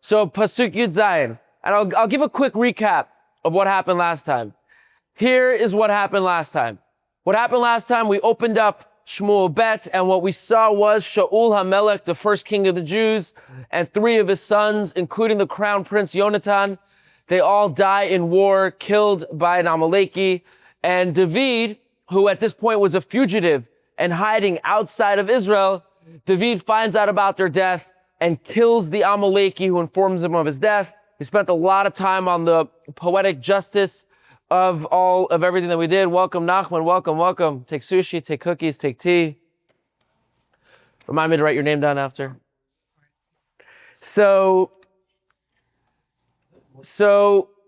So Pasuk Yud Zayin, and I'll give a quick recap of what happened last time. Here is what happened last time. What happened last time, we opened up Shmuel Bet, and what we saw was Shaul Hamelech, the first king of the Jews, and 3 of his sons, including the crown prince Yonatan. They all die in war, killed by an Amaleki. And David, who at this point was a fugitive and hiding outside of Israel, David finds out about their death and kills the Amaleki who informs him of his death. We spent a lot of time on the poetic justice of everything that we did. Welcome, Nachman. Welcome. Take sushi, take cookies, take tea. Remind me to write your name down after. So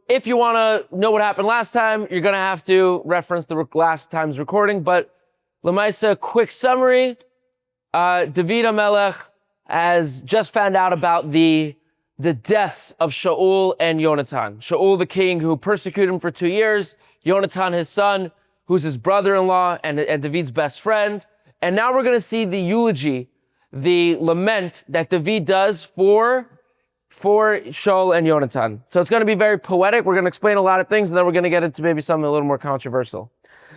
if you want to know what happened last time, you're going to have to reference the last time's recording. But Lamaisa, quick summary. David HaMelech has just found out about the deaths of Shaul and Yonatan. Shaul, the king who persecuted him for 2 years. Yonatan, his son, who's his brother-in-law and David's best friend. And now we're going to see the eulogy, the lament that David does for Shaul and Yonatan. So it's going to be very poetic. We're going to explain a lot of things, and then we're going to get into maybe something a little more controversial.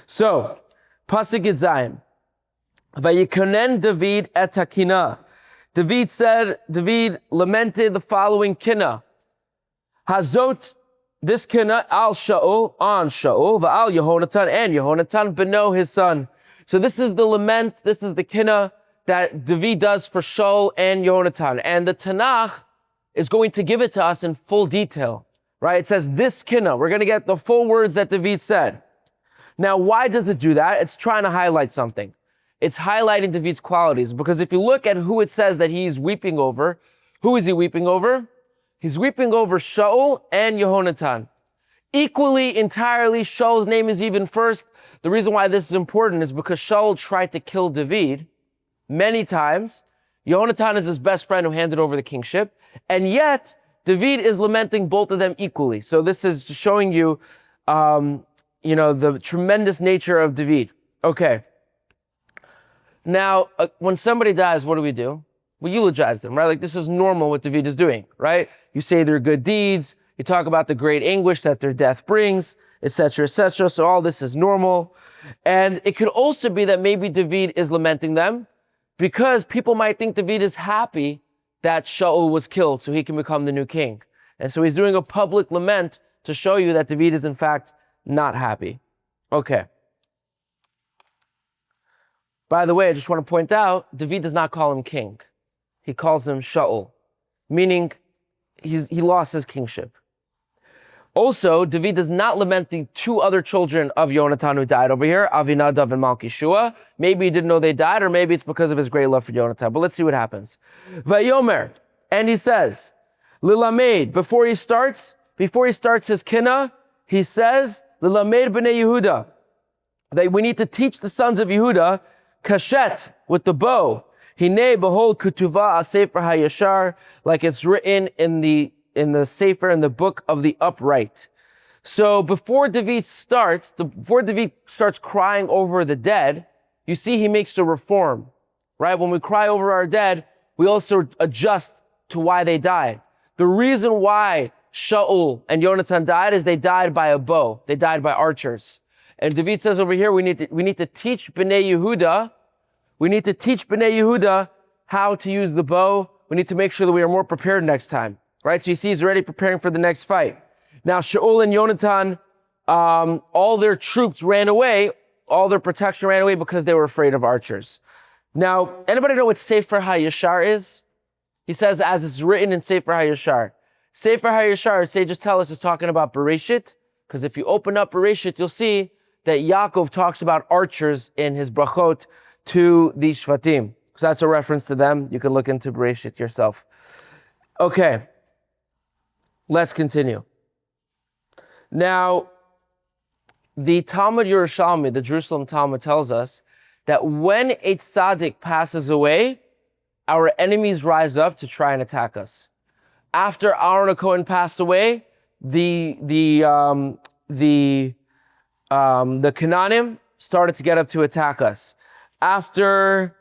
So, Pasuk Zayin. Vayikonen David et hakina. David lamented the following kina. Hazot, this kina, on Shaul, va'al Yehonatan, and Yehonatan beno, his son. So this is the lament, this is the kina that David does for Shaul and Yonatan. And the Tanach is going to give it to us in full detail, right? It says this kina. We're going to get the full words that David said. Now, why does it do that? It's trying to highlight something. It's highlighting David's qualities, because if you look at who it says that he's weeping over, who is he weeping over? He's weeping over Shaul and Yehonatan. Equally, entirely, Shaul's name is even first. The reason why this is important is because Shaul tried to kill David many times. Yonatan is his best friend who handed over the kingship. And yet, David is lamenting both of them equally. So this is showing you, the tremendous nature of David. Okay. Now, when somebody dies, what do? We eulogize them, right? Like, this is normal what David is doing, right? You say their good deeds. You talk about the great anguish that their death brings, etc., etc. So all this is normal. And it could also be that maybe David is lamenting them because people might think David is happy that Shaul was killed so he can become the new king. And so he's doing a public lament to show you that David is in fact not happy. Okay. By the way, I just want to point out, David does not call him king. He calls him Shaul, meaning he lost his kingship. Also, David does not lament the 2 other children of Yonatan who died over here, Avinadav and Malkishua. Maybe he didn't know they died, or maybe it's because of his great love for Yonatan. But let's see what happens. Vayomer, and he says, Lilamed, before he starts his kina, he says, Lilamed b'nei Yehuda, that we need to teach the sons of Yehuda, kashet, with the bow, hine behold kutuva sefer hayashar, like it's written in the sefer, in the book of the upright. So before David starts crying over the dead, you see he makes a reform, right? When we cry over our dead, we also adjust to why they died. The reason why Shaul and Yonatan died is they died by a bow. They died by archers. And David says over here, we need to teach Bnei Yehuda. We need to teach Bnei Yehuda how to use the bow. We need to make sure that we are more prepared next time, right? So you see, he's already preparing for the next fight. Now, Shaul and Yonatan, all their troops ran away. All their protection ran away because they were afraid of archers. Now, anybody know what Sefer HaYashar is? He says, as it's written in Sefer HaYashar. Sefer HaYashar, sages tell us, is talking about Bereshit, because if you open up Bereshit, you'll see that Yaakov talks about archers in his brachot to the Shvatim. So that's a reference to them. You can look into Bereshit yourself. Okay, let's continue. Now, the Talmud Yerushalmi, the Jerusalem Talmud, tells us that when a tzaddik passes away, our enemies rise up to try and attack us. After Aaron HaKohen passed away, the Canaanim started to get up to attack us. After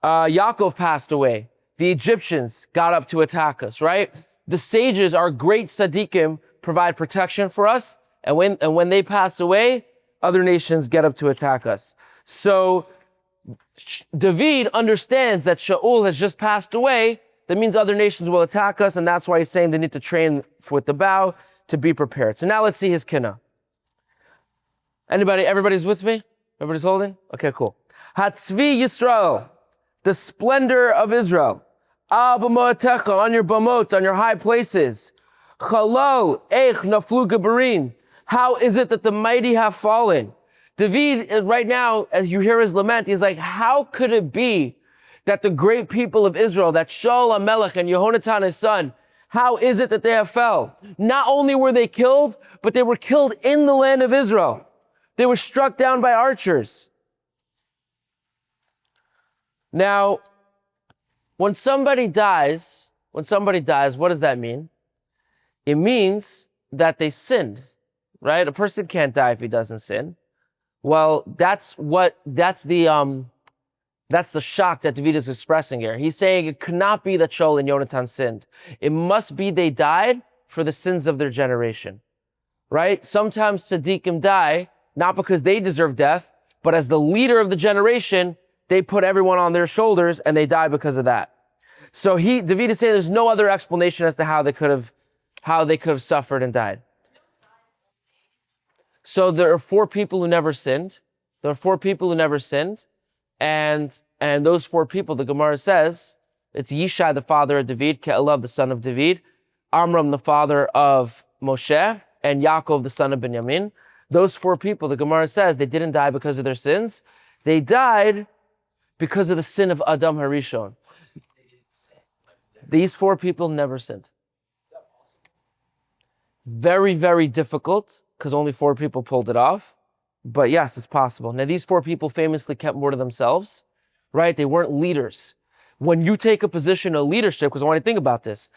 Yaakov passed away, the Egyptians got up to attack us, right? The sages, our great tzaddikim, provide protection for us. And when they pass away, other nations get up to attack us. So David understands that Shaul has just passed away. That means other nations will attack us, and that's why he's saying they need to train with the bow to be prepared. So now let's see his kinnah. Everybody's with me? Everybody's holding? Okay, cool. Hatzvi Yisrael, the splendor of Israel. Al b'moatecha, on your bamot, on your high places. Chalal, eich naflu gebarim. How is it that the mighty have fallen? David, right now, as you hear his lament, he's like, how could it be that the great people of Israel, that Shaul Hamelech and Yonatan his son, how is it that they have fell? Not only were they killed, but they were killed in the land of Israel. They were struck down by archers. Now, when somebody dies, what does that mean? It means that they sinned, right? A person can't die if he doesn't sin. Well, that's the shock that David is expressing here. He's saying it could not be that Shaul and Yonatan sinned. It must be they died for the sins of their generation, right? Sometimes tzaddikim die, not because they deserve death, but as the leader of the generation, they put everyone on their shoulders and they die because of that. So David is saying there's no other explanation as to how they could have suffered and died. So there are 4 people who never sinned. And those 4 people, the Gemara says, it's Yishai, the father of David, Ke'elav, the son of David, Amram, the father of Moshe, and Yaakov, the son of Benjamin. Those 4 people, the Gemara says, they didn't die because of their sins. They died because of the sin of Adam Harishon. These 4 people never sinned. Very, very difficult, because only 4 people pulled it off. But yes, it's possible. Now, these 4 people famously kept more to themselves, right? They weren't leaders. When you take a position of leadership, because I want you to think about this,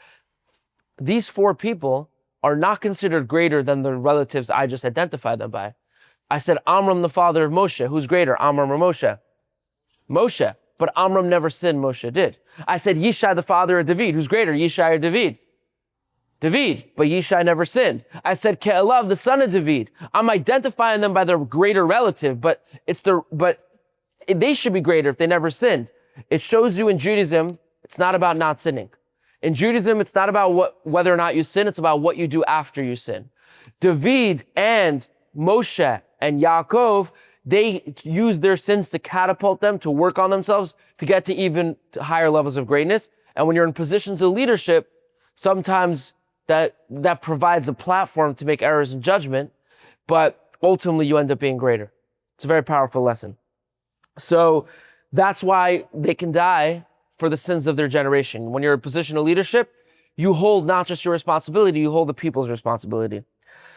these 4 people are not considered greater than the relatives I just identified them by. I said Amram, the father of Moshe. Who's greater, Amram or Moshe? Moshe. But Amram never sinned, Moshe did. I said Yishai, the father of David. Who's greater, Yishai or David? David, but Yishai never sinned. I said Ke'elav, the son of David. I'm identifying them by their greater relative, but they should be greater if they never sinned. It shows you in Judaism, it's not about not sinning. In Judaism, it's not about whether or not you sin, it's about what you do after you sin. David and Moshe and Yaakov, they used their sins to catapult them, to work on themselves, to get to even higher levels of greatness. And when you're in positions of leadership, sometimes that provides a platform to make errors in judgment, but ultimately you end up being greater. It's a very powerful lesson. So that's why they can die for the sins of their generation. When you're in a position of leadership, you hold not just your responsibility, you hold the people's responsibility.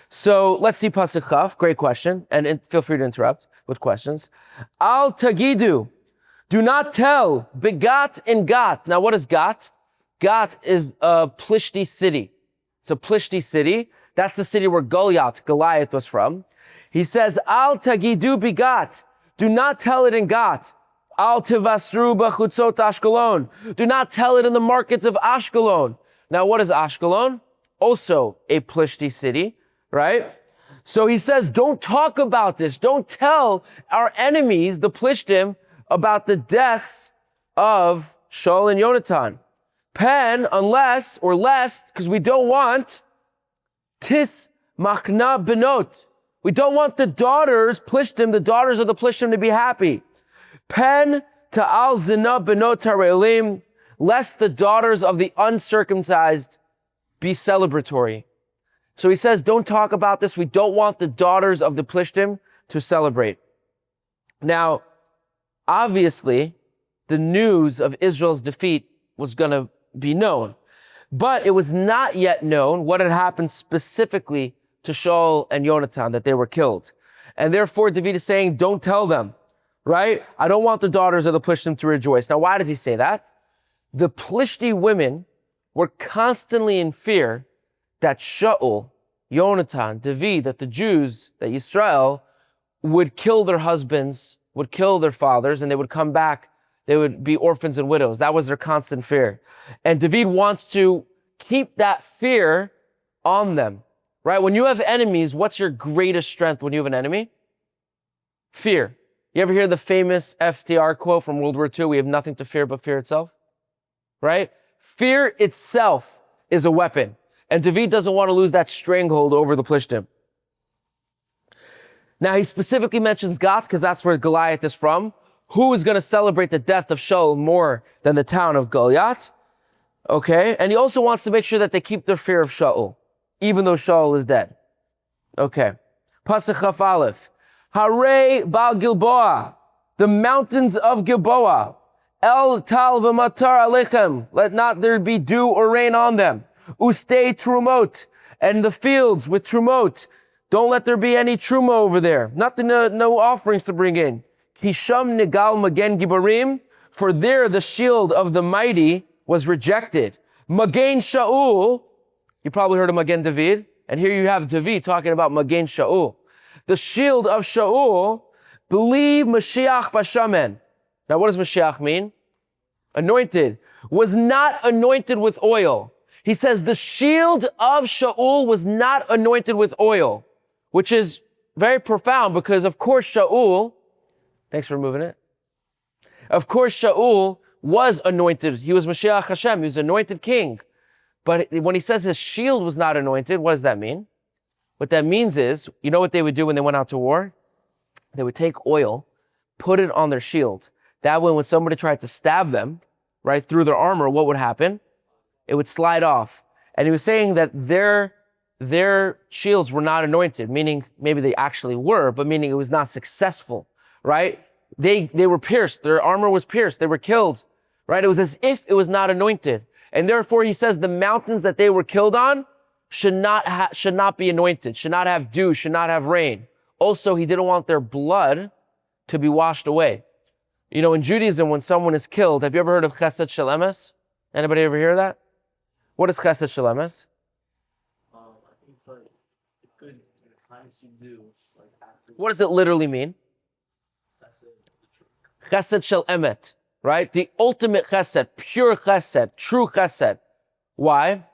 So let's see Pasuk Chaf. Great question. And feel free to interrupt with questions. Al tagidu. Do not tell. Begat in Gat. Now what is Gat? Gat is a Plishti city. It's a Plishti city. That's the city where Goliath was from. He says, Al tagidu begat. Do not tell it in Gat. Al tivasru b'chutzot Ashkelon. Do not tell it in the markets of Ashkelon. Now, what is Ashkelon? Also a Plishti city, right? So he says, don't talk about this. Don't tell our enemies, the Plishtim, about the deaths of Shaul and Yonatan. Pen, unless, or lest, because we don't want tis machna benot. We don't want the daughters, Plishtim, the daughters of the Plishtim to be happy. Pen ta'al zina benot harelim, lest the daughters of the uncircumcised be celebratory. So he says, don't talk about this. We don't want the daughters of the Plishtim to celebrate. Now, obviously, the news of Israel's defeat was going to be known, but it was not yet known what had happened specifically to Shaul and Yonatan, that they were killed. And therefore, David is saying, don't tell them, right? I don't want the daughters of the Plishtim to rejoice. Now, why does he say that? The Plishti women were constantly in fear that Shaul, Yonatan, David, that the Jews, that Yisrael would kill their husbands, would kill their fathers, and they would come back. They would be orphans and widows. That was their constant fear. And David wants to keep that fear on them, right? When you have enemies, what's your greatest strength when you have an enemy? Fear. You ever hear the famous FDR quote from World War II? We have nothing to fear but fear itself, right? Fear itself is a weapon. And David doesn't want to lose that stranglehold over the Plishtim. Now, he specifically mentions Gath because that's where Goliath is from. Who is going to celebrate the death of Shaul more than the town of Goliath? Okay. And he also wants to make sure that they keep their fear of Shaul, even though Shaul is dead. Okay. Pasuk Chaf Aleph. Hare Bal Gilboa, the mountains of Gilboa. El Tal v'matar alechem, let not there be dew or rain on them. Ustei trumot, and the fields with trumot. Don't let there be any truma over there. Nothing, no offerings to bring in. Hisham nigal magen gibarim, for there the shield of the mighty was rejected. Magen Shaul, you probably heard of Magen David, and here you have David talking about Magen Shaul. The shield of Shaul, believe Mashiach Bashamen. Now what does Mashiach mean? Anointed. Was not anointed with oil. He says the shield of Shaul was not anointed with oil, which is very profound because of course Shaul, thanks for removing it. Of course Shaul was anointed. He was Mashiach Hashem. He was anointed king. But when he says his shield was not anointed, what does that mean? What that means is, you know what they would do when they went out to war? They would take oil, put it on their shield. That way when somebody tried to stab them, right, through their armor, what would happen? It would slide off. And he was saying that their shields were not anointed, meaning maybe they actually were, but meaning it was not successful, right? They were pierced. Their armor was pierced. They were killed, right? It was as if it was not anointed. And therefore he says the mountains that they were killed on should not be anointed, should not have dew, should not have rain. Also, he didn't want their blood to be washed away. You know, in Judaism, when someone is killed, have you ever heard of Chesed Shel Emes? Anybody ever hear that? What is Chesed Shel Emes? I think it's like the good kindness you do. Like after. What does it literally mean? Chesed Shel Emet, right? The ultimate Chesed, pure Chesed, true Chesed. Why?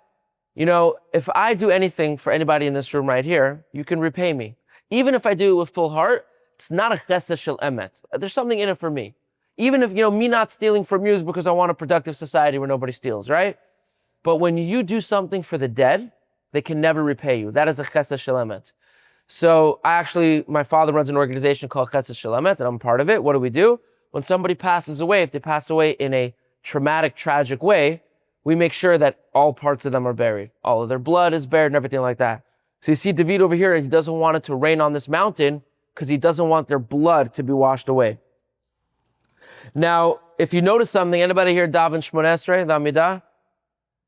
You know, if I do anything for anybody in this room right here, you can repay me. Even if I do it with full heart, it's not a Chesed Shel Emet. There's something in it for me. Even if, you know, me not stealing from you is because I want a productive society where nobody steals, right? But when you do something for the dead, they can never repay you. That is a Chesed Shel Emet. So my father runs an organization called Chesed Shel Emet, and I'm part of it. What do? When somebody passes away, if they pass away in a traumatic, tragic way, we make sure that all parts of them are buried. All of their blood is buried and everything like that. So you see David over here, he doesn't want it to rain on this mountain because he doesn't want their blood to be washed away. Now, if you notice something, anybody here daven Shmoneh Esrei, the Amidah?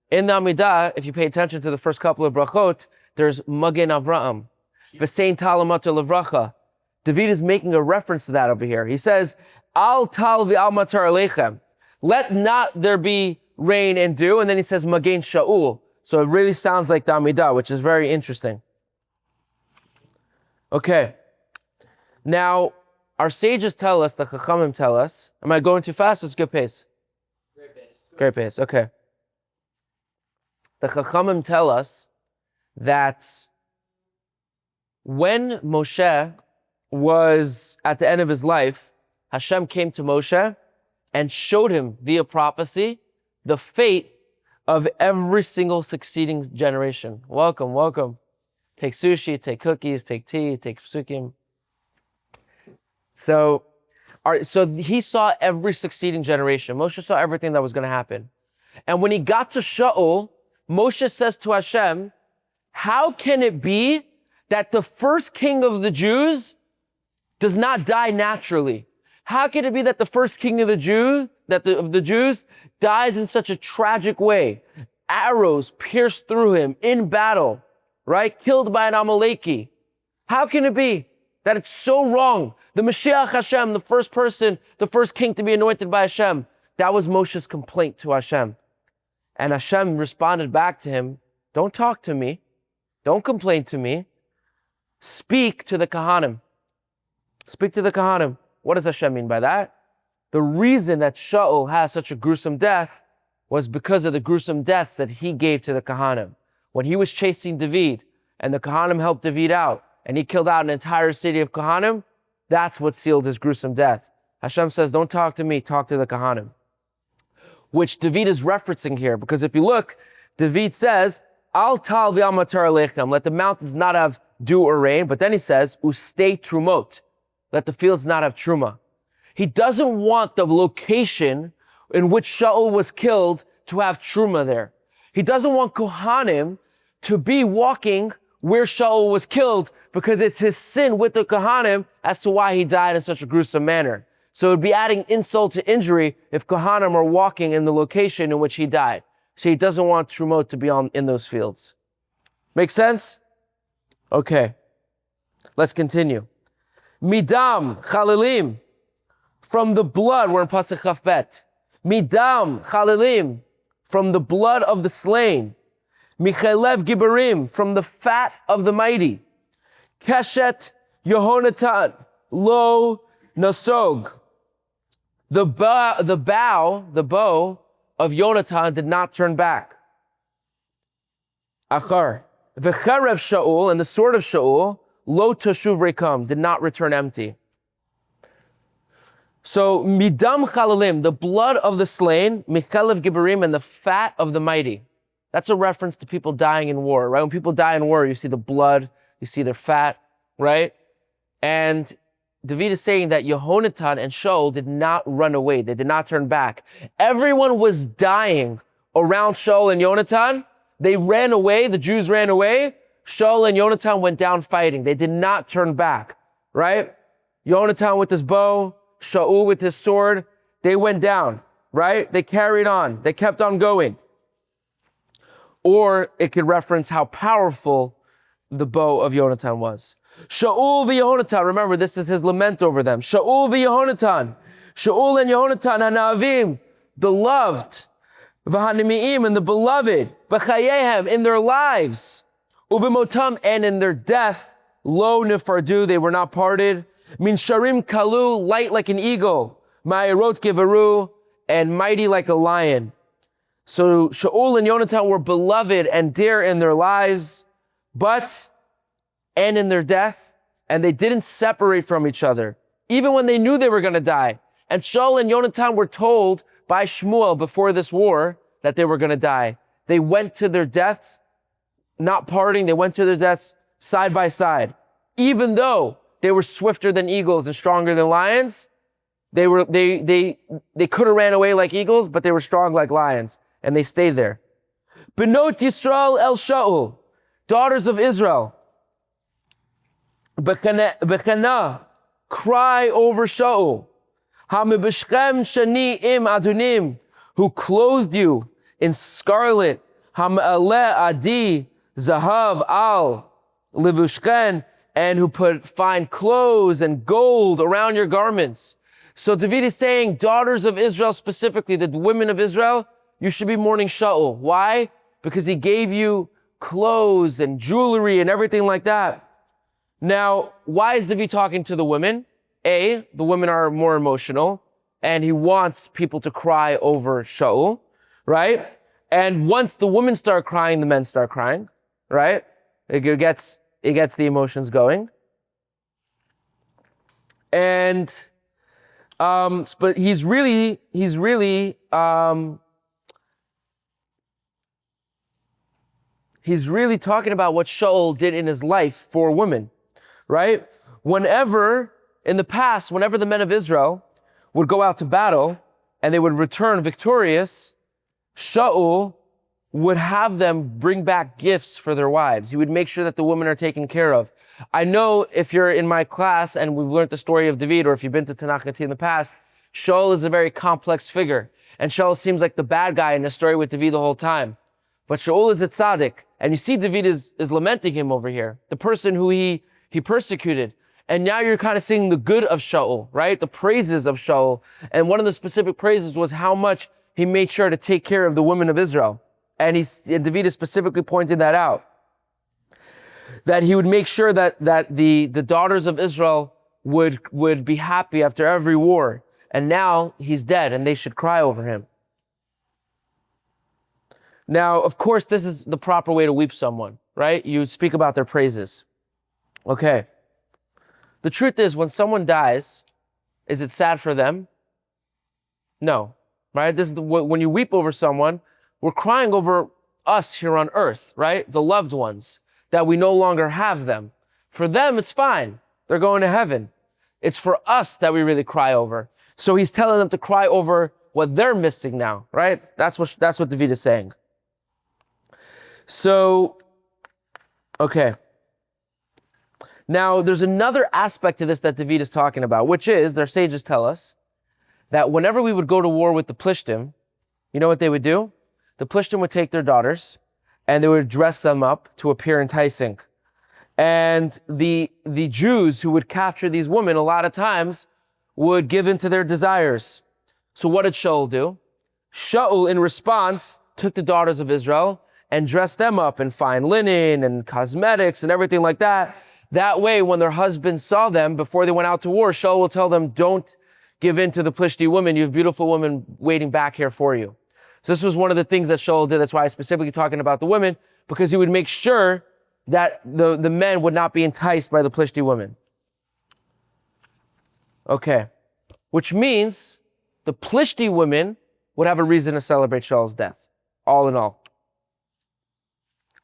In the Amidah, if you pay attention to the first couple of brachot, there's Magen Avraham, V'sein Talamata Levracha. David is making a reference to that over here. He says, Al tal v'al matar aleichem. Let not there be rain and dew. And then he says, Magen Shaul. So it really sounds like the Amidah, which is very interesting. Okay. Now, our sages tell us, the Chachamim tell us, am I going too fast? It's good pace. Great pace. Great pace, okay. The Chachamim tell us that when Moshe was at the end of his life, Hashem came to Moshe and showed him via prophecy the fate of every single succeeding generation. Welcome, welcome. Take sushi, take cookies, take tea, take Pesukim. So he saw every succeeding generation. Moshe saw everything that was going to happen. And when he got to Shaul, Moshe says to Hashem, how can it be that the first king of the Jews does not die naturally? How can it be that the first king of the Jews dies in such a tragic way? Arrows pierced through him in battle, right? Killed by an Amaleki. How can it be that it's so wrong? The Mashiach Hashem, the first king to be anointed by Hashem, that was Moshe's complaint to Hashem. And Hashem responded back to him, don't talk to me. Don't complain to me. Speak to the Kahanim. Speak to the Kahanim. What does Hashem mean by that? The reason that Shaul has such a gruesome death was because of the gruesome deaths that he gave to the Kohanim. When he was chasing David, and the Kohanim helped David out, and he killed out an entire city of Kohanim, that's what sealed his gruesome death. Hashem says, don't talk to me, talk to the Kohanim. Which David is referencing here, because if you look, David says, Al tal v'al matar alechem, let the mountains not have dew or rain, but then he says, Ustei trumot, let the fields not have truma. He doesn't want the location in which Shaul was killed to have truma there. He doesn't want Kohanim to be walking where Shaul was killed because it's his sin with the Kohanim as to why he died in such a gruesome manner. So it would be adding insult to injury if Kohanim are walking in the location in which he died. So he doesn't want Trumot to be in those fields. Make sense? Okay. Let's continue. Midam chalilim, from the blood, we're in Pasuk Chaf Bet. Midam chalilim, from the blood of the slain. Michalev gibarim, from the fat of the mighty. Keshet Yonatan, lo nasog. The bow of Yonatan did not turn back. Achar. V'cherev Shaul, and the sword of Shaul, lo toshuv rekam, did not return empty. So, midam chalalim, the blood of the slain, michalev gibarim, and the fat of the mighty. That's a reference to people dying in war, right? When people die in war, you see the blood, you see their fat, right? And David is saying that Yehonatan and Shaul did not run away. They did not turn back. Everyone was dying around Shaul and Yonatan. They ran away. The Jews ran away. Shaul and Yonatan went down fighting. They did not turn back, right? Yonatan with his bow, Shaul with his sword. They went down, right? They carried on. They kept on going. Or it could reference how powerful the bow of Yonatan was. Shaul v'Yehonatan, remember this is his lament over them. Shaul v'Yehonatan, Shaul and Yonatan, hanavim, the loved, v'hanimi'im, and the beloved, b'chayehem, in their lives, uv'motam, and in their death, lo nefardu, they were not parted, min sharim kalu, light like an eagle, ma'irot givaru, and mighty like a lion. So Shaul and Yonatan were beloved and dear in their lives, and in their death, and they didn't separate from each other, even when they knew they were going to die. And Shaul and Yonatan were told by Shmuel before this war that they were going to die. They went to their deaths, not parting, they went to their deaths side by side. Even though they were swifter than eagles and stronger than lions, they could have ran away like eagles, but they were strong like lions, and they stayed there. Benot Yisrael el Shaul, daughters of Israel, Bekana, cry over Shaul. Hamibishchem shani im adunim, who clothed you in scarlet. Hamale adi zahav al livushken, and who put fine clothes and gold around your garments. So David is saying, daughters of Israel specifically, the women of Israel, you should be mourning Shaul. Why? Because he gave you clothes and jewelry and everything like that. Now, why is David talking to the women? A, the women are more emotional, and he wants people to cry over Shaul, right? And once the women start crying, the men start crying, right? It gets the emotions going. And, but he's really talking about what Shaul did in his life for women. Right? Whenever, in the past, whenever the men of Israel would go out to battle and they would return victorious, Shaul would have them bring back gifts for their wives. He would make sure that the women are taken care of. I know if you're in my class and we've learned the story of David, or if you've been to Tanach Tea in the past, Shaul is a very complex figure. And Shaul seems like the bad guy in the story with David the whole time. But Shaul is a tzaddik. And you see David is lamenting him over here. The person who he persecuted. And now you're kind of seeing the good of Shaul, right? The praises of Shaul. And one of the specific praises was how much he made sure to take care of the women of Israel. And David is specifically pointing that out. That he would make sure that the daughters of Israel would be happy after every war. And now he's dead and they should cry over him. Now, of course, this is the proper way to weep someone, right? You speak about their praises. Okay. The truth is, when someone dies, is it sad for them? No, right? This is when you weep over someone, we're crying over us here on earth, right? The loved ones, that we no longer have them. For them, it's fine. They're going to heaven. It's for us that we really cry over. So he's telling them to cry over what they're missing now, right? That's what David is saying. So, okay. Now, there's another aspect to this that David is talking about, which is, their sages tell us, that whenever we would go to war with the Plishtim, you know what they would do? The Plishtim would take their daughters, and they would dress them up to appear enticing. And the Jews who would capture these women, a lot of times, would give in to their desires. So what did Shaul do? Shaul, in response, took the daughters of Israel and dressed them up in fine linen and cosmetics and everything like that. That way, when their husbands saw them before they went out to war, Shaul will tell them, don't give in to the Plishti women. You have beautiful women waiting back here for you. So this was one of the things that Shaul did. That's why I'm specifically talking about the women, because he would make sure that the men would not be enticed by the Plishti women. Okay. Which means the Plishti women would have a reason to celebrate Shaul's death. All in all.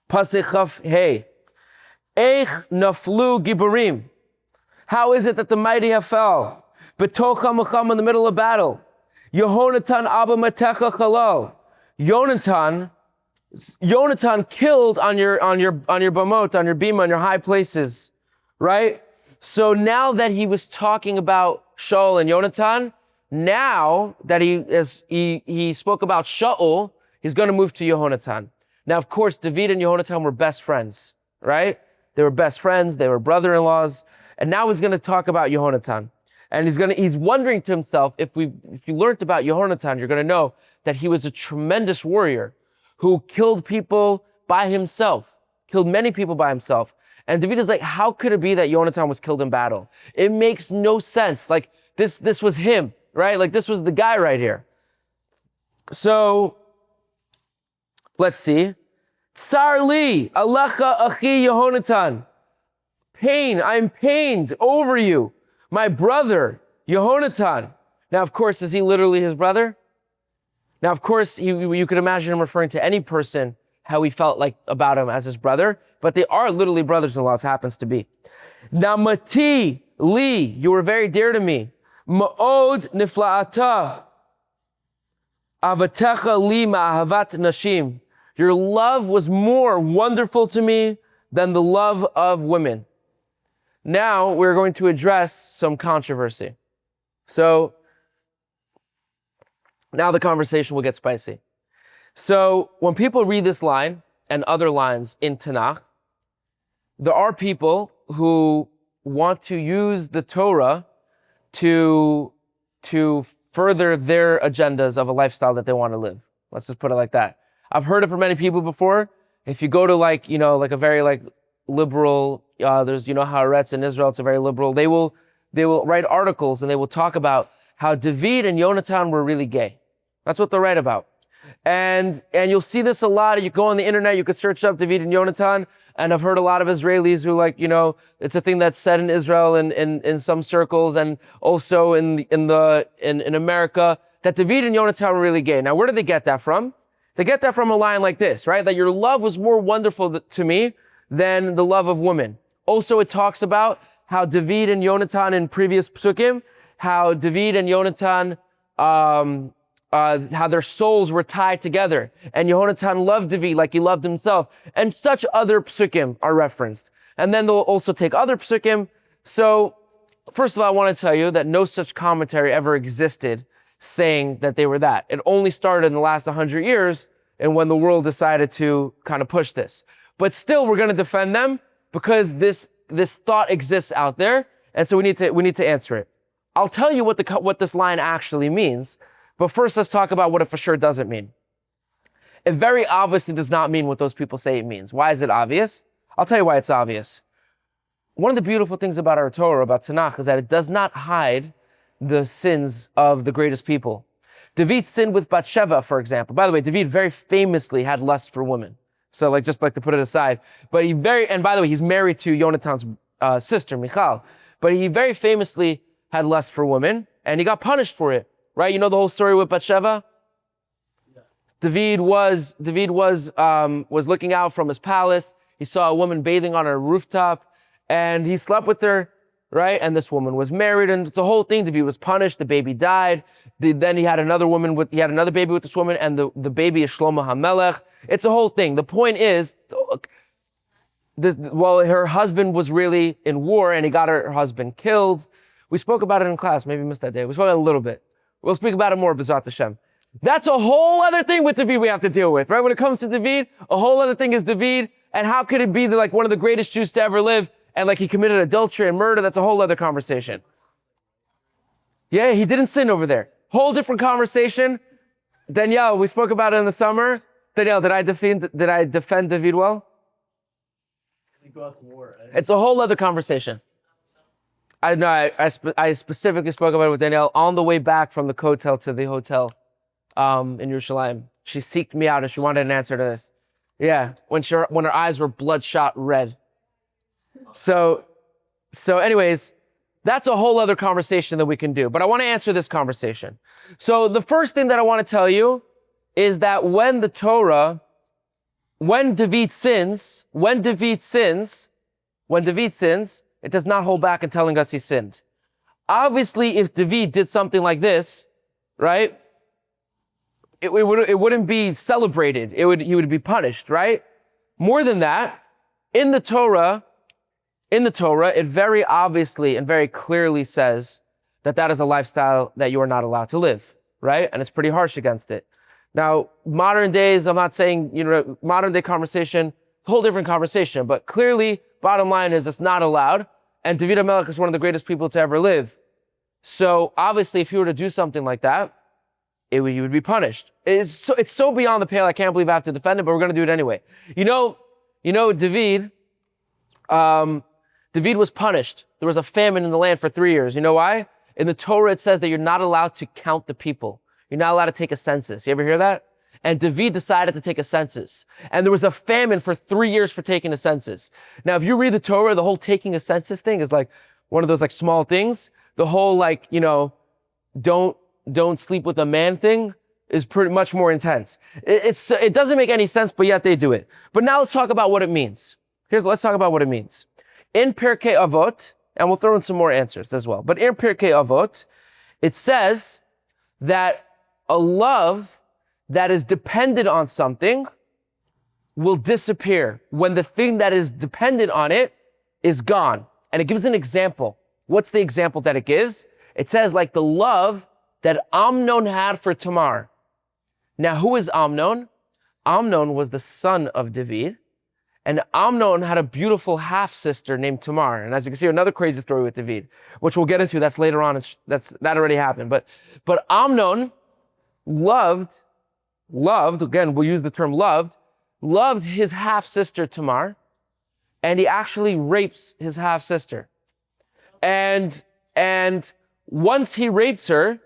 Pasuk Chaf Hey. Eich naflu giburim. How is it that the mighty have fell? Betocha mecham, in the middle of battle. Yonatan abba matecha chalal. Yonatan killed on your bamot, on your bima, on your high places, right? So now that he was talking about Shaul and Yonatan, now that he spoke about Shaul, he's going to move to Yehonatan. Now, of course, David and Yehonatan were best friends, right? They were best friends. They were brother-in-laws. And now he's going to talk about Yehonatan. And he's wondering to himself, if you learned about Yehonatan, you're going to know that he was a tremendous warrior who killed people by himself, killed many people by himself. And David is like, how could it be that Yonatan was killed in battle? It makes no sense. Like, this was him, right? Like, this was the guy right here. So, let's see. Tsar li, alecha achi Yehonatan. Pain, I'm pained over you, my brother, Yehonatan. Now, of course, is he literally his brother? Now, of course, you could imagine him referring to any person, how he felt like about him as his brother, but they are literally brothers-in-law, happens to be. Namati li, you were very dear to me. Ma'od nifla'ata. Avatecha li ma'ahavat nashim. Your love was more wonderful to me than the love of women. Now we're going to address some controversy. So now the conversation will get spicy. So when people read this line and other lines in Tanakh, there are people who want to use the Torah to further their agendas of a lifestyle that they want to live. Let's just put it like that. I've heard it from many people before. If you go to a very liberal, there's, Haaretz in Israel, it's a very liberal, they will write articles and they will talk about how David and Yonatan were really gay. That's what they'll write about. And you'll see this a lot. You go on the internet, you could search up David and Yonatan, and I've heard a lot of Israelis who it's a thing that's said in Israel and in some circles, and also in America, that David and Yonatan were really gay. Now, where do they get that from? They get that from a line like this, right? That your love was more wonderful to me than the love of women. Also, it talks about how David and Yonatan in previous Pesukim, how David and Yonatan, how their souls were tied together. And Yehonatan loved David like he loved himself. And such other Pesukim are referenced. And then they'll also take other Pesukim. So, first of all, I want to tell you that no such commentary ever existed saying that they were that. It only started in the last 100 years and when the world decided to kind of push this. But still, we're going to defend them because this thought exists out there. And so we need to answer it. I'll tell you what this line actually means. But first, let's talk about what it for sure doesn't mean. It very obviously does not mean what those people say it means. Why is it obvious? I'll tell you why it's obvious. One of the beautiful things about our Torah, about Tanakh, is that it does not hide the sins of the greatest people. David sinned with Bathsheba, for example. By the way, David very famously had lust for women. So just to put it aside. But and by the way, he's married to Yonatan's sister, Michal. But he very famously had lust for women, and he got punished for it, right? You know the whole story with Bathsheba? Yeah. David was looking out from his palace. He saw a woman bathing on a rooftop, and he slept with her, right? And this woman was married, and the whole thing, David was punished. The baby died. Then he had another baby with this woman, and the baby is Shlomo Hamelech. It's a whole thing. The point is, her husband was really in war, and he got her husband killed. We spoke about it in class. Maybe you missed that day. We spoke about it a little bit. We'll speak about it more, B'ezrat Hashem. That's a whole other thing with David we have to deal with, right? When it comes to David, a whole other thing is David, and how could it be one of the greatest Jews to ever live, and he committed adultery and murder? That's a whole other conversation. Yeah, he didn't sin over there. Whole different conversation. Danielle, we spoke about it in the summer. Danielle, did I defend David well? You go out to war, right? It's a whole other conversation. I know. I specifically spoke about it with Danielle on the way back from the hotel to the hotel in Yerushalayim. She seeked me out and she wanted an answer to this. Yeah, when her eyes were bloodshot red. So anyways, that's a whole other conversation that we can do. But I want to answer this conversation. So the first thing that I want to tell you is that when David sins, it does not hold back in telling us he sinned. Obviously, if David did something like this, right, it wouldn't be celebrated. He would be punished, right? More than that, in the Torah, it very obviously and very clearly says that is a lifestyle that you are not allowed to live, right? And it's pretty harsh against it. Now, modern days, I'm not saying, modern day conversation, a whole different conversation, but clearly, bottom line is it's not allowed. And David Hamelech is one of the greatest people to ever live. So obviously, if he were to do something like that, he would be punished. It's so beyond the pale, I can't believe I have to defend it, but we're going to do it anyway. David was punished. There was a famine in the land for 3 years. You know why? In the Torah, it says that you're not allowed to count the people. You're not allowed to take a census. You ever hear that? And David decided to take a census. And there was a famine for 3 years for taking a census. Now, if you read the Torah, the whole taking a census thing is one of those small things. The whole don't sleep with a man thing is pretty much more intense. It doesn't make any sense, but yet they do it. But now let's talk about what it means. Let's talk about what it means. In Perek Avot, and we'll throw in some more answers as well. But in Perek Avot, it says that a love that is dependent on something will disappear when the thing that is dependent on it is gone. And it gives an example. What's the example that it gives? It says the love that Amnon had for Tamar. Now, who is Amnon? Amnon was the son of David. And Amnon had a beautiful half-sister named Tamar. And as you can see, another crazy story with David, which we'll get into. That's later on. That already happened. But Amnon loved, again, we'll use the term loved his half-sister Tamar. And he actually rapes his half-sister. And once he rapes her,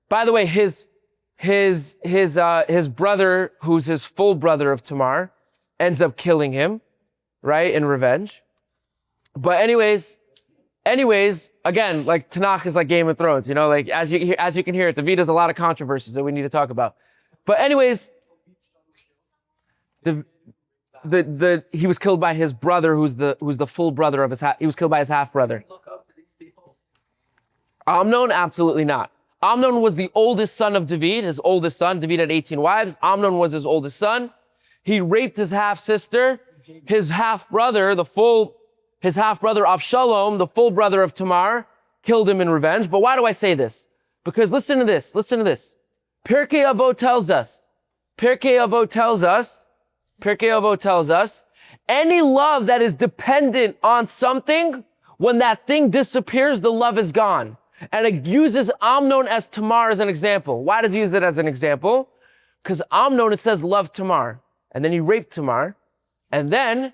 by the way, his brother, who's his full brother of Tamar, ends up killing him, right, in revenge. But anyways, again, Tanakh is like Game of Thrones, as you can hear, David has a lot of controversies that we need to talk about. But anyways, he was killed by his brother, who's the full brother of he was killed by his half brother. Look up to these people. Amnon, absolutely not. Amnon was the oldest son of David, his oldest son. David had 18 wives. Amnon was his oldest son. He raped his half-sister. His half-brother, his half-brother Avshalom, the full brother of Tamar, killed him in revenge. But why do I say this? Because listen to this. Perek Avot tells us, any love that is dependent on something, when that thing disappears, the love is gone. And it uses Amnon as Tamar as an example. Why does he use it as an example? Because Amnon, it says, loved Tamar. And then he raped Tamar. And then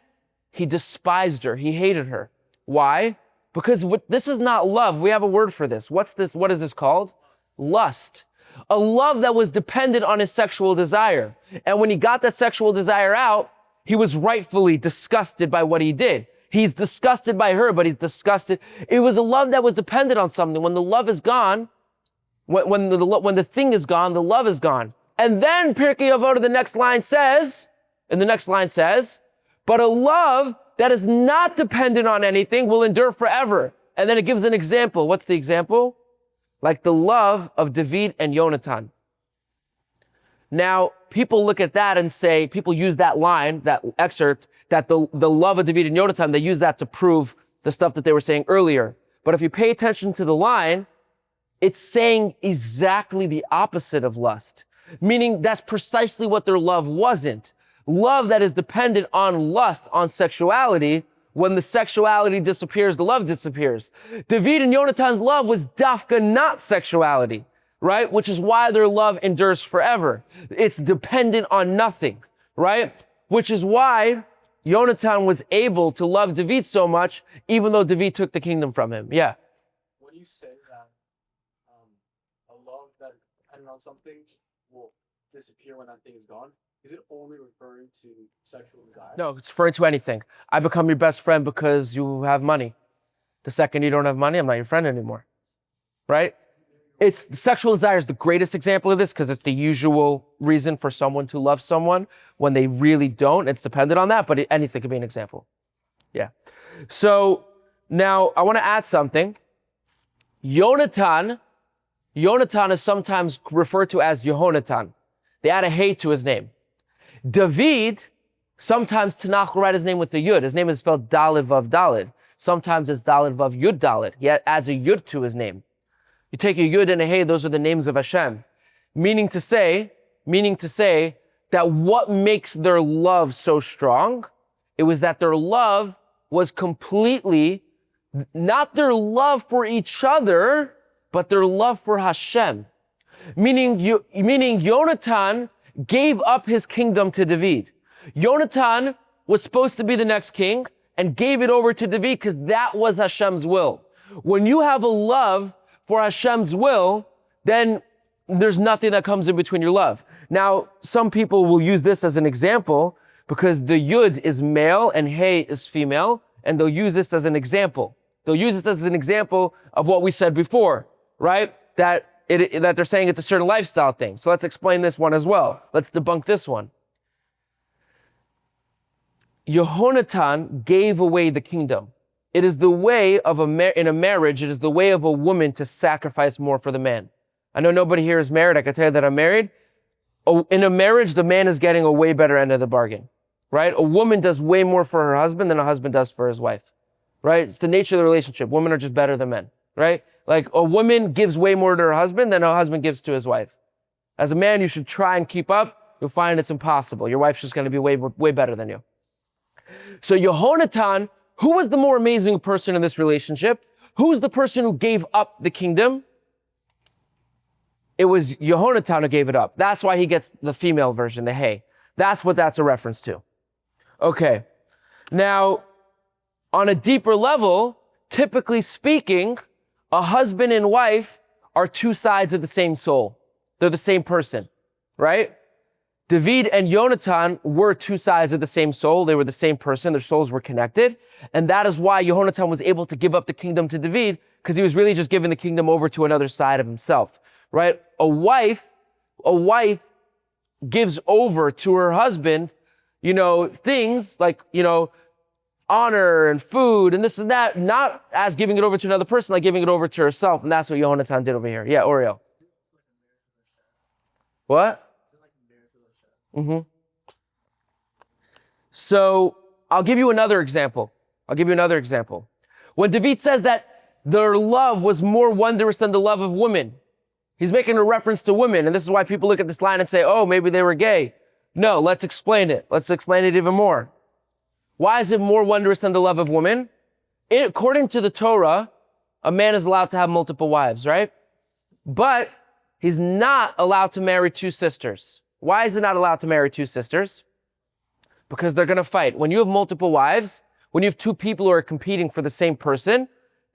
he despised her. He hated her. Why? Because this is not love. We have a word for this. What's this? What is this called? Lust. A love that was dependent on his sexual desire. And when he got that sexual desire out, he was rightfully disgusted by what he did. He's disgusted by her, but he's disgusted. It was a love that was dependent on something. When the love is gone, when the thing is gone, the love is gone. And then Perek Yavoda, the next line says, but a love that is not dependent on anything will endure forever. And then it gives an example. What's the example? Like the love of David and Yonatan. Now, people look at that and say, people use that line, that excerpt, that the love of David and Yonatan, they use that to prove the stuff that they were saying earlier. But if you pay attention to the line, it's saying exactly the opposite of lust. Meaning that's precisely what their love wasn't. Love that is dependent on lust, on sexuality. When the sexuality disappears, the love disappears. David and Yonatan's love was dafka, not sexuality, right? Which is why their love endures forever. It's dependent on nothing, right? Which is why Yonatan was able to love David so much, even though David took the kingdom from him. Yeah. When you say that a love that is dependent on something will disappear when that thing is gone, is it only referring to sexual desire? No, it's referring to anything. I become your best friend because you have money. The second you don't have money, I'm not your friend anymore. Right? It's sexual desire is the greatest example of this because it's the usual reason for someone to love someone when they really don't. It's dependent on that, but anything could be an example. Yeah. So now I want to add something. Yonatan is sometimes referred to as Yehonatan. They add a hey to his name. David, sometimes Tanach will write his name with the yud. His name is spelled Daled Vav Daled. Sometimes it's Daled Vav Yud Daled. He adds a yud to his name. You take a yud and a hey, those are the names of Hashem. Meaning to say that what makes their love so strong, it was that their love was completely, not their love for each other, but their love for Hashem. Meaning Yonatan gave up his kingdom to David. Yonatan was supposed to be the next king and gave it over to David because that was Hashem's will. When you have a love for Hashem's will, then there's nothing that comes in between your love. Now, some people will use this as an example because the yud is male and hey is female, and they'll use this as an example. They'll use this as an example of what we said before, right? That they're saying it's a certain lifestyle thing. So let's explain this one as well. Let's debunk this one. Yehonatan gave away the kingdom. It is the way of in a marriage, it is the way of a woman to sacrifice more for the man. I know nobody here is married. I can tell you that I'm married. In a marriage, the man is getting a way better end of the bargain, right? A woman does way more for her husband than a husband does for his wife, right? It's the nature of the relationship. Women are just better than men, right? Like a woman gives way more to her husband than her husband gives to his wife. As a man, you should try and keep up. You'll find it's impossible. Your wife's just going to be way better than you. So Yehonatan, who was the more amazing person in this relationship? Who's the person who gave up the kingdom? It was Yehonatan who gave it up. That's why he gets the female version, the hey. That's what that's a reference to. Okay. Now, on a deeper level, typically speaking, a husband and wife are two sides of the same soul. They're the same person, right? David and Yonatan were two sides of the same soul. They were the same person. Their souls were connected. And that is why Yehonatan was able to give up the kingdom to David, because he was really just giving the kingdom over to another side of himself, right? A wife gives over to her husband, things like, honor and food and this and that, not as giving it over to another person, like giving it over to herself. And that's what Yehonatan did over here. Yeah, Oriel. What? Mm-hmm. So I'll give you another example. When David says that their love was more wondrous than the love of women, he's making a reference to women. And this is why people look at this line and say, oh, maybe they were gay. No, let's explain it. Let's explain it even more. Why is it more wondrous than the love of women? According to the Torah, a man is allowed to have multiple wives, right? But he's not allowed to marry two sisters. Why is he not allowed to marry two sisters? Because they're going to fight. When you have multiple wives, when you have two people who are competing for the same person,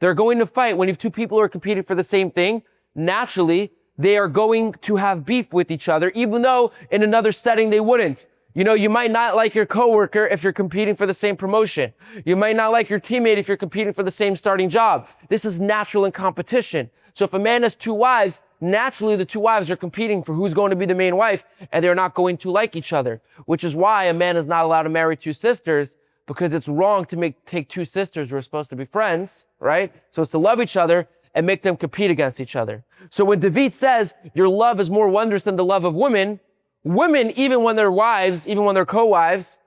They're going to fight. When you have two people who are competing for the same thing, naturally, they are going to have beef with each other, even though in another setting they wouldn't. You know, you might not like your coworker if you're competing for the same promotion. You might not like your teammate if you're competing for the same starting job. This is natural in competition. So if a man has two wives, naturally the two wives are competing for who's going to be the main wife, and they're not going to like each other, which is why a man is not allowed to marry two sisters, because it's wrong to take two sisters who are supposed to be friends, right? So it's to love each other and make them compete against each other. So when David says, your love is more wondrous than the love of women, women, even when they're wives, even when they're co-wives,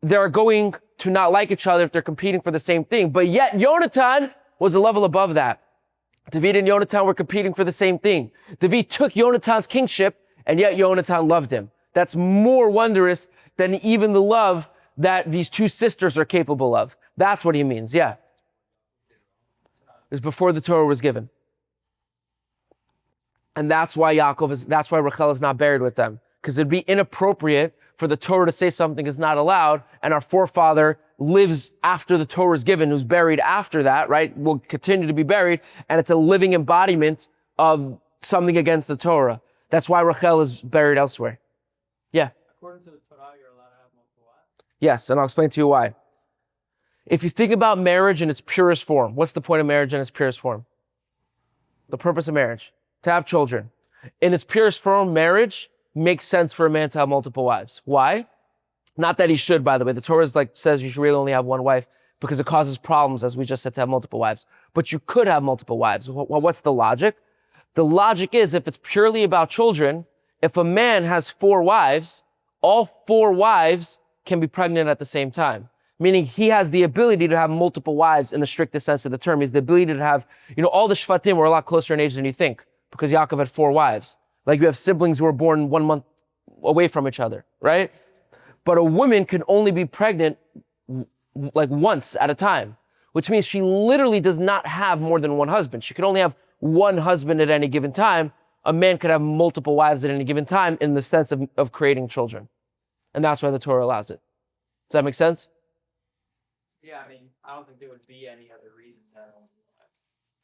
they're going to not like each other if they're competing for the same thing. But yet Yonatan was a level above that. David and Yonatan were competing for the same thing. David took Yonatan's kingship, and yet Yonatan loved him. That's more wondrous than even the love that these two sisters are capable of. That's what he means, yeah. It was before the Torah was given. And that's why Rachel is not buried with them. Because it'd be inappropriate for the Torah to say something is not allowed, and our forefather lives after the Torah is given, who's buried after that, right? Will continue to be buried, and it's a living embodiment of something against the Torah. That's why Rachel is buried elsewhere. Yeah? According to the Torah, you're allowed to have multiple wives? Yes, and I'll explain to you why. If you think about marriage in its purest form, what's the point of marriage in its purest form? The purpose of marriage, to have children. In its purest form, marriage makes sense for a man to have multiple wives. Why? Not that he should, by the way. The Torah says you should really only have one wife because it causes problems, as we just said, to have multiple wives. But you could have multiple wives. Well, what's the logic? The logic is, if it's purely about children, if a man has 4 wives, all 4 wives can be pregnant at the same time. Meaning he has the ability to have multiple wives in the strictest sense of the term. He has the ability to have, all the Shvatim were a lot closer in age than you think, because Yaakov had 4 wives. Like you have siblings who are born 1 month away from each other, right? But a woman can only be pregnant like once at a time, which means she literally does not have more than one husband. She can only have one husband at any given time. A man could have multiple wives at any given time in the sense of creating children. And that's why the Torah allows it. Does that make sense? Yeah, I mean, I don't think there would be any other reason to have only one wife.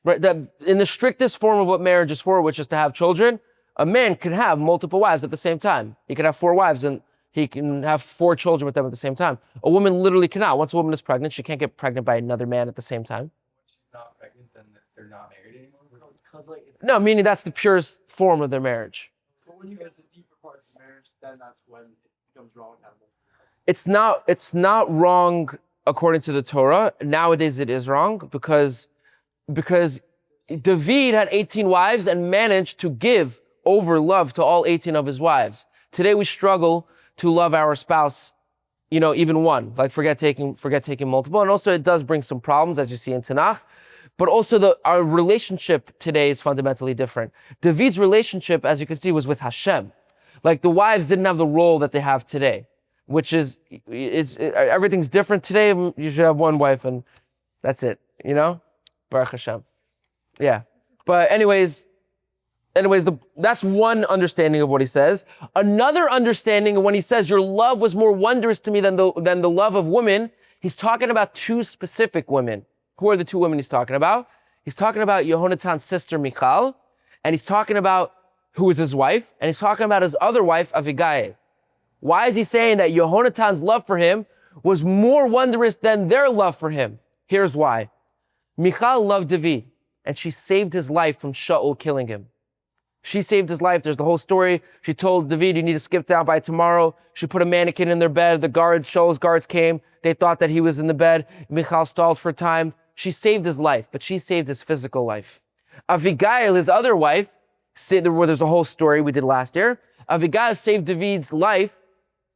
Right, that in the strictest form of what marriage is for, which is to have children, a man can have multiple wives at the same time. He can have 4 wives and he can have 4 children with them at the same time. A woman literally cannot. Once a woman is pregnant, she can't get pregnant by another man at the same time. When she's not pregnant, then they're not married anymore? No, meaning that's the purest form of their marriage. But when you get to the deeper parts of marriage, then that's when it becomes wrong to have multiple. It's not wrong according to the Torah. Nowadays it is wrong because David had 18 wives and managed to give over love to all 18 of his wives. Today we struggle to love our spouse, even one, like forget taking multiple. And also it does bring some problems, as you see in Tanakh. But also our relationship today is fundamentally different. David's relationship, as you can see, was with Hashem. Like the wives didn't have the role that they have today, which is, everything's different today. You should have one wife and that's it, Baruch Hashem. Yeah. But anyways, that's one understanding of what he says. Another understanding of when he says, your love was more wondrous to me than the love of women, he's talking about 2 specific women. Who are the 2 women he's talking about? He's talking about Yehonatan's sister Michal, and he's talking about who is his wife, and he's talking about his other wife, Avigail. Why is he saying that Yehonatan's love for him was more wondrous than their love for him? Here's why. Michal loved David, and she saved his life from Shaul killing him. She saved his life. There's the whole story. She told David, you need to skip down by tomorrow. She put a mannequin in their bed. Shaul's guards came. They thought that he was in the bed. Michal stalled for time. She saved his life, but she saved his physical life. Avigail, his other wife, there's a whole story we did last year. Avigail saved David's life,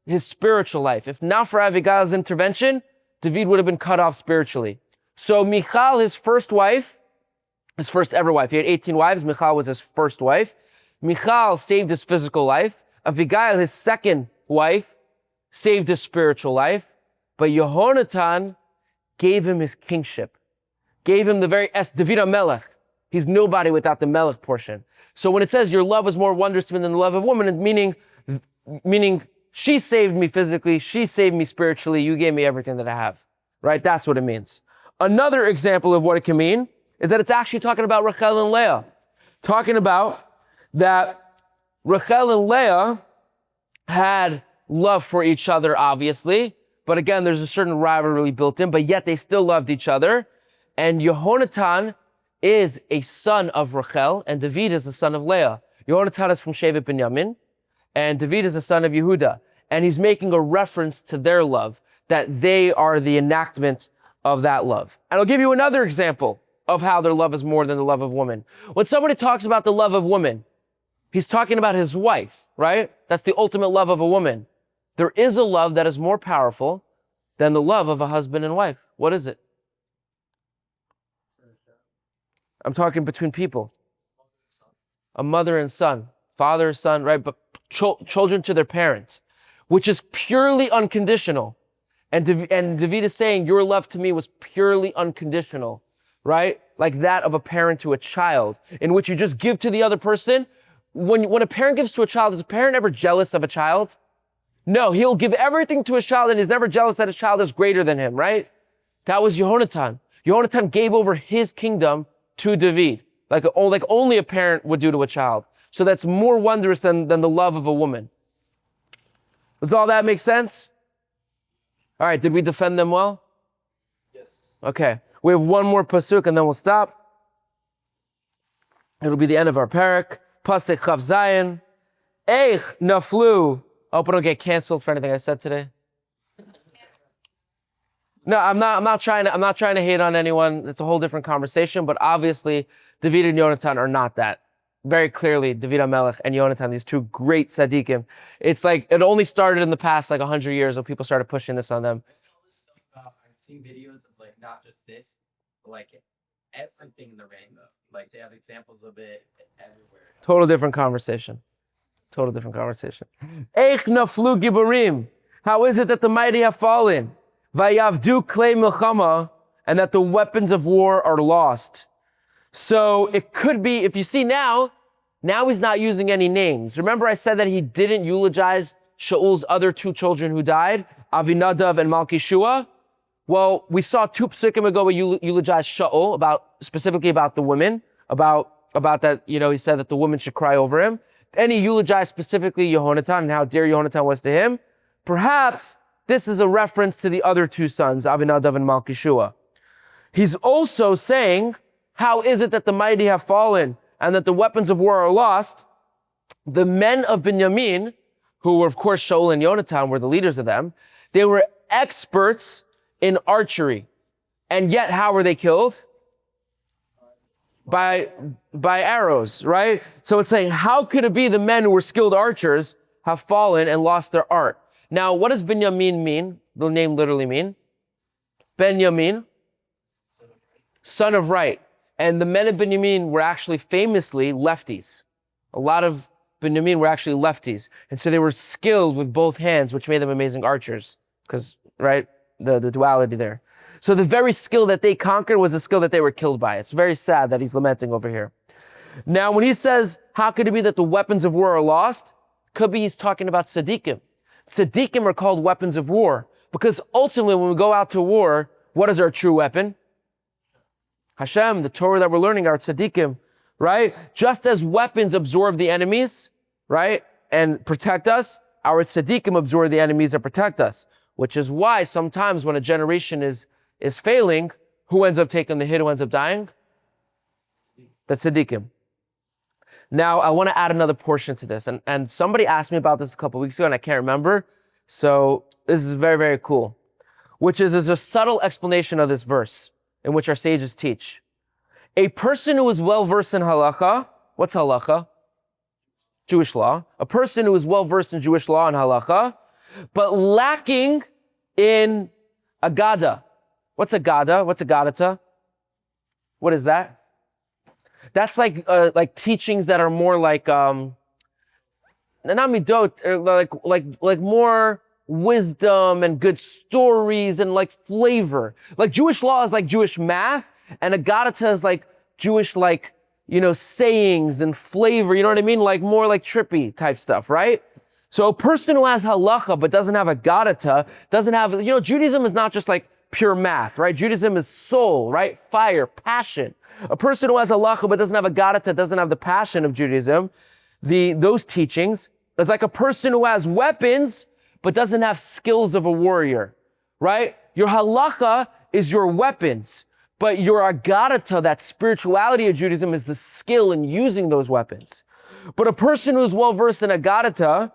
his spiritual life. If not for Avigail's intervention, David would have been cut off spiritually. So Michal, his first wife, his first ever wife. He had 18 wives. Michal was his first wife. Michal saved his physical life. Avigail, his second wife, saved his spiritual life. But Yehonatan gave him his kingship. Gave him the very David Hamelech. He's nobody without the Melech portion. So when it says your love was more wondrous to me than the love of woman, it's meaning she saved me physically, she saved me spiritually, you gave me everything that I have. Right? That's what it means. Another example of what it can mean is that it's actually talking about Rachel and Leah. Talking about that Rachel and Leah had love for each other, obviously. But again, there's a certain rivalry built in, but yet they still loved each other. And Yonatan is a son of Rachel, and David is the son of Leah. Yonatan is from Shevet Binyamin, and David is the son of Yehuda. And he's making a reference to their love, that they are the enactment of that love. And I'll give you another example of how their love is more than the love of woman. When somebody talks about the love of woman, he's talking about his wife, right? That's the ultimate love of a woman. There is a love that is more powerful than the love of a husband and wife. What is it? I'm talking between people. A mother and son, father, son, right? But children to their parents, which is purely unconditional. And David is saying, your love to me was purely unconditional, right? Like that of a parent to a child, in which you just give to the other person. When a parent gives to a child, is a parent ever jealous of a child? No, he'll give everything to his child and he's never jealous that his child is greater than him, right? That was Yonatan. Yonatan gave over his kingdom to David, like only a parent would do to a child. So that's more wondrous than the love of a woman. Does all that make sense? All right, did we defend them well? Yes. Okay, we have one more pasuk and then we'll stop. It'll be the end of our Perek. Pasuk Chav Zayin. Eich naflu. I hope I don't get canceled for anything I said today. No, I'm not trying to hate on anyone. It's a whole different conversation, but obviously David and Yonatan are not that. Very clearly, David Hamelech and Yonatan, these two great tzaddikim. It's like, it only started in the past 100 years when people started pushing this on them. I've seen videos of not just this, but everything in the rainbow. They have examples of it everywhere. Total different conversation. Eich naflu giborim. How is it that the mighty have fallen? Vayavdu klei milchama, and that the weapons of war are lost. So it could be, if you see now he's not using any names. Remember I said that he didn't eulogize Shaul's other two children who died, Avinadav and Malkishua? Well, we saw 2 Pesukim ago where you eulogized Shaul, specifically about the women, about that, he said that the woman should cry over him. And he eulogized specifically Yonatan and how dear Yonatan was to him. Perhaps this is a reference to the other 2 sons, Avinadav and Malkishua. He's also saying, how is it that the mighty have fallen and that the weapons of war are lost? The men of Binyamin, who were, of course, Shaul and Yonatan were the leaders of them, they were experts in archery. And yet, how were they killed? By arrows, right? So it's saying, how could it be the men who were skilled archers have fallen and lost their art? Now, what does Binyamin mean? The name literally mean? Benyamin, son of right. And the men of Binyamin were actually famously lefties. A lot of Binyamin were actually lefties. And so they were skilled with both hands, which made them amazing archers. Because, right, the duality there. So the very skill that they conquered was the skill that they were killed by. It's very sad that he's lamenting over here. Now, when he says, how could it be that the weapons of war are lost? Could be he's talking about tzaddikim. Tzaddikim are called weapons of war because ultimately when we go out to war, what is our true weapon? Hashem, the Torah that we're learning, our tzaddikim, right? Just as weapons absorb the enemies, right, and protect us, our tzaddikim absorb the enemies and protect us, which is why sometimes when a generation is failing, who ends up taking the hit, who ends up dying? The tzaddikim. Now, I want to add another portion to this. And somebody asked me about this a couple weeks ago, and I can't remember. So this is very, very cool. Which is a subtle explanation of this verse, in which our sages teach. A person who is well-versed in halacha, what's halacha? Jewish law. A person who is well-versed in Jewish law and halacha, but lacking in agada. What's agada? What's agadata? What is that? That's like teachings that are more like not midot, like more wisdom and good stories and like flavor. Like Jewish law is like Jewish math, and agadata is like Jewish sayings and flavor. You know what I mean? Like more like trippy type stuff, right? So a person who has halacha but doesn't have agadata, doesn't have, Judaism is not just like pure math, right? Judaism is soul, right? Fire, passion. A person who has halacha but doesn't have a gadata, doesn't have the passion of Judaism, those teachings, is like a person who has weapons but doesn't have skills of a warrior, right? Your halacha is your weapons, but your agadata, that spirituality of Judaism, is the skill in using those weapons. But a person who's well-versed in agadata,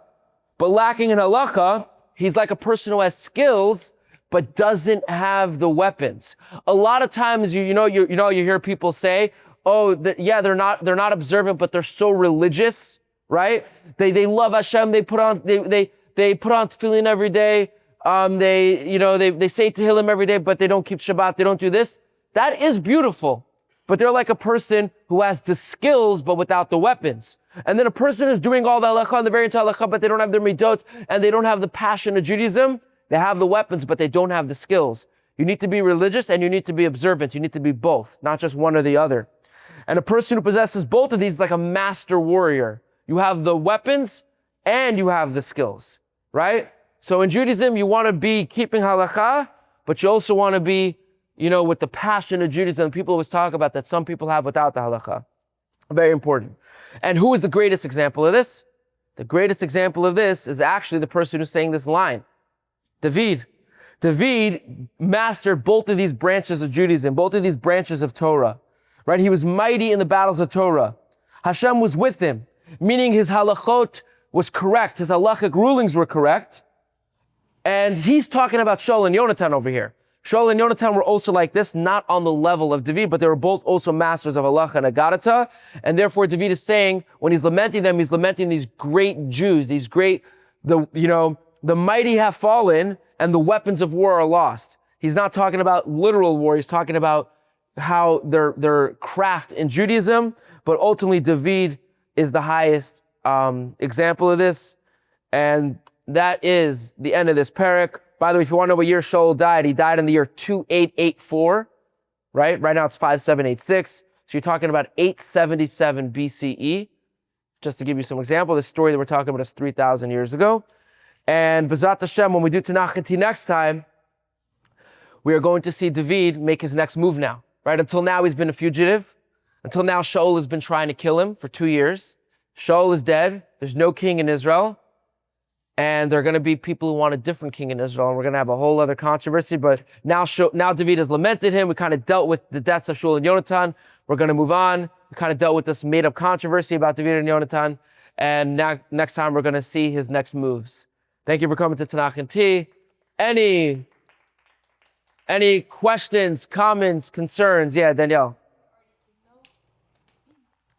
but lacking in halacha, he's like a person who has skills, but doesn't have the weapons. A lot of times, you hear people say, oh, they're not observant, but they're so religious, right? They love Hashem. They put on tefillin every day. They say Tehillim every day, but they don't keep Shabbat. They don't do this. That is beautiful. But they're like a person who has the skills, but without the weapons. And then a person who's doing all the halacha and the very into halacha, but they don't have their midot, and they don't have the passion of Judaism. They have the weapons, but they don't have the skills. You need to be religious and you need to be observant. You need to be both, not just one or the other. And a person who possesses both of these is like a master warrior. You have the weapons and you have the skills, right? So in Judaism, you want to be keeping halacha, but you also want to be, with the passion of Judaism. People always talk about that some people have without the halacha. Very important. And who is the greatest example of this? The greatest example of this is actually the person who's saying this line. David. David mastered both of these branches of Judaism, both of these branches of Torah, right? He was mighty in the battles of Torah. Hashem was with him, meaning his halachot was correct. His halachic rulings were correct. And he's talking about Shaul and Yonatan over here. Shaul and Yonatan were also like this, not on the level of David, but they were both also masters of halacha and agadata. And therefore, David is saying, when he's lamenting them, he's lamenting these great Jews, these great, the mighty have fallen and the weapons of war are lost. He's not talking about literal war. He's talking about how their craft in Judaism, but ultimately David is the highest example of this. And that is the end of this Perek. By the way, if you want to know what year Shaul died, he died in the year 2884, right? Right now it's 5786. So you're talking about 877 BCE. Just to give you some example, the story that we're talking about is 3,000 years ago. And B'ezrat Hashem, when we do Tanach Tea next time, we are going to see David make his next move now, right? Until now, he's been a fugitive. Until now, Shaul has been trying to kill him for 2 years. Shaul is dead. There's no king in Israel. And there are going to be people who want a different king in Israel. And we're going to have a whole other controversy. But now David has lamented him. We kind of dealt with the deaths of Shaul and Yonatan. We're going to move on. We kind of dealt with this made-up controversy about David and Yonatan. And now, next time, we're going to see his next moves. Thank you for coming to Tanach Tea. Any questions, comments, concerns? Yeah, Danielle.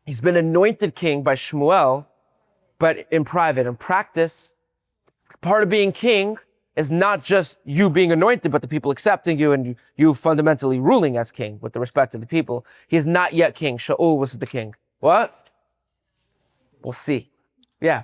He's been anointed king by Shmuel, but in private. In practice, part of being king is not just you being anointed, but the people accepting you and you fundamentally ruling as king with the respect of the people. He is not yet king. Shaul was the king. What? We'll see. Yeah.